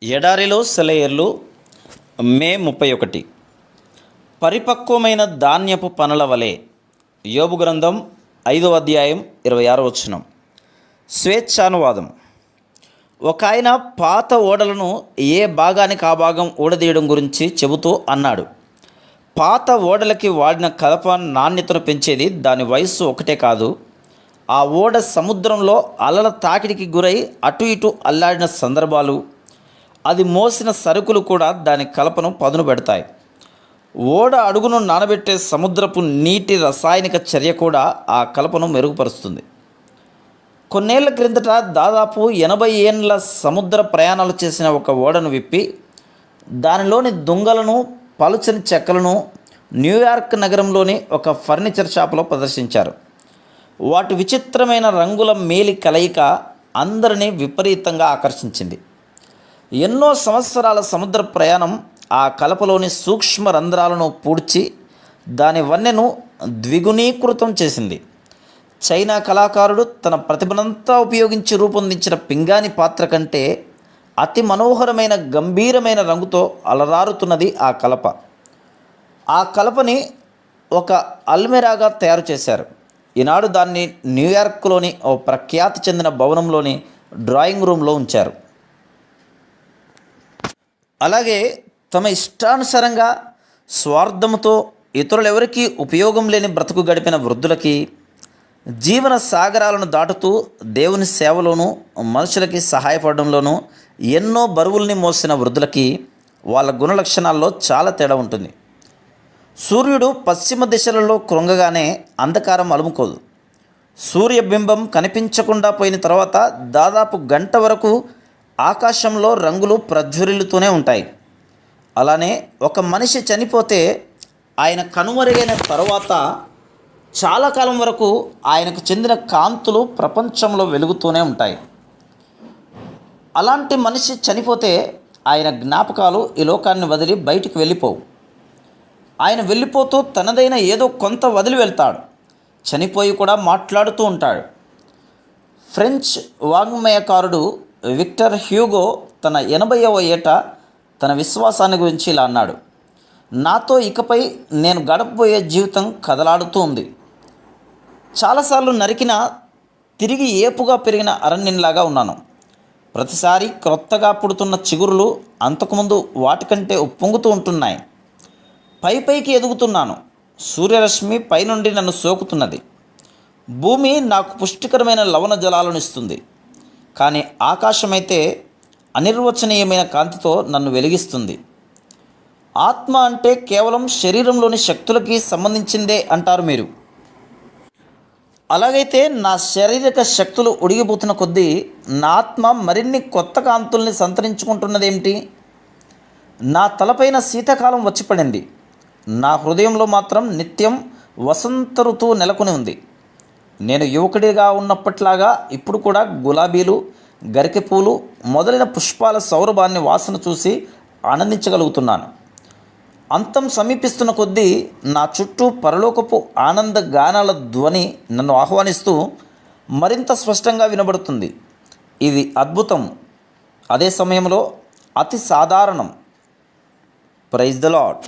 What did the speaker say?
ఎడారిలో సెలయేర్లు మే 31. పరిపక్వమైన ధాన్యపు పనుల వలె. యోబు గ్రంథం 5వ అధ్యాయం 26వ వచనం. స్వేచ్ఛానువాదం. ఒక ఆయన పాత ఓడలను ఏ భాగానికి ఆ భాగం ఊడదీయడం గురించి చెబుతూ అన్నాడు. పాత ఓడలకి వాడిన కలప నాణ్యతను పెంచేది దాని వయస్సు ఒకటే కాదు, ఆ ఓడ సముద్రంలో అలల తాకిడికి గురై అటు ఇటు అల్లాడిన సందర్భాలు, అది మోసిన సరుకులు కూడా దాని కలపను పదును పెడతాయి. ఓడ అడుగును నానబెట్టే సముద్రపు నీటి రసాయనిక చర్య కూడా ఆ కలపను మెరుగుపరుస్తుంది. కొన్నేళ్ల క్రిందట దాదాపు 80 ఏండ్ల సముద్ర ప్రయాణాలు చేసిన ఒక ఓడను విప్పి దానిలోని దుంగలను, పలుచని చెక్కలను న్యూయార్క్ నగరంలోని ఒక ఫర్నిచర్ షాపులో ప్రదర్శించారు. వాటి విచిత్రమైన రంగుల మేలి కలయిక అందరినీ విపరీతంగా ఆకర్షించింది. ఎన్నో సంవత్సరాల సముద్ర ప్రయాణం ఆ కలపలోని సూక్ష్మ రంధ్రాలను పూడ్చి దాని వన్నెను ద్విగుణీకృతం చేసింది. చైనా కళాకారుడు తన ప్రతిభనంతా ఉపయోగించి రూపొందించిన పింగాణి పాత్ర కంటే అతి మనోహరమైన గంభీరమైన రంగుతో అలరారుతున్నది ఆ కలప. ఆ కలపని ఒక అల్మెరాగా తయారు చేశారు. ఈనాడు దాన్ని న్యూయార్క్లోని ఓ ప్రఖ్యాతి చెందిన భవనంలోని డ్రాయింగ్ రూమ్లో ఉంచారు. అలాగే తమ ఇష్టానుసారంగా స్వార్థముతో ఇతరులెవరికీ ఉపయోగం లేని బ్రతుకు గడిపిన వృద్ధులకి, జీవన సాగరాలను దాటుతూ దేవుని సేవలోనూ మనుషులకి సహాయపడడంలోనూ ఎన్నో బరువుల్ని మోసిన వృద్ధులకి వాళ్ళ గుణలక్షణాల్లో చాలా తేడా ఉంటుంది. సూర్యుడు పశ్చిమ దిశలలో కృంగగానే అంధకారం అలుముకోదు. సూర్యబింబం కనిపించకుండా పోయిన తర్వాత దాదాపు గంట వరకు ఆకాశంలో రంగులు ప్రజ్వరిల్లుతూనే ఉంటాయి. అలానే ఒక మనిషి చనిపోతే ఆయన కనుమరుగైన తర్వాత చాలా కాలం వరకు ఆయనకు చెందిన కాంతులు ప్రపంచంలో వెలుగుతూనే ఉంటాయి. అలాంటి మనిషి చనిపోతే ఆయన జ్ఞాపకాలు ఈ లోకాన్ని వదిలి బయటికి వెళ్ళిపోవు. ఆయన వెళ్ళిపోతూ తనదైన ఏదో కొంత వదిలి వెళ్తాడు. చనిపోయి కూడా మాట్లాడుతూ ఉంటాడు. ఫ్రెంచ్ వాంగ్మయకారుడు విక్టర్ హ్యూగో తన 80వ ఏట తన విశ్వాసాన్ని గురించి ఇలా అన్నాడు: నాతో ఇకపై నేను గడపబోయే జీవితం కదలాడుతూ ఉంది. చాలాసార్లు నరికిన, తిరిగి ఏపుగా పెరిగిన అరణ్యంలాగా ఉన్నాను. ప్రతిసారి క్రొత్తగా పుడుతున్న చిగురులు అంతకుముందు వాటికంటే ఉప్పొంగుతూ ఉంటున్నాయి. పైకి ఎదుగుతున్నాను. సూర్యరశ్మి పైనుండి నన్ను సోకుతున్నది. భూమి నాకు పుష్టికరమైన లవణ జలాలను ఇస్తుంది. కానీ ఆకాశమైతే అనిర్వచనీయమైన కాంతితో నన్ను వెలిగిస్తుంది. ఆత్మ అంటే కేవలం శరీరంలోని శక్తులకి సంబంధించిందే అంటారు మీరు. అలాగైతే నా శారీరక శక్తులు ఉడిగిపోతున్న కొద్దీ నా ఆత్మ మరిన్ని కొత్త కాంతుల్ని సంతరించుకుంటున్నదేమిటి? నా తలపైన శీతాకాలం వచ్చిపడింది. నా హృదయంలో మాత్రం నిత్యం వసంత ఋతువు నెలకొని ఉంది. నేను యువకుడిగా ఉన్నప్పట్లాగా ఇప్పుడు కూడా గులాబీలు, గరికె పూలు మొదలైన పుష్పాల సౌరభాన్ని వాసన చూసి ఆనందించగలుగుతున్నాను. అంతం సమీపిస్తున్న కొద్దీ నా చుట్టూ పరలోకపు ఆనంద గానాల ధ్వని నన్ను ఆహ్వానిస్తూ మరింత స్పష్టంగా వినబడుతుంది. ఇది అద్భుతం, అదే సమయంలో అతి సాధారణం. Praise the lord.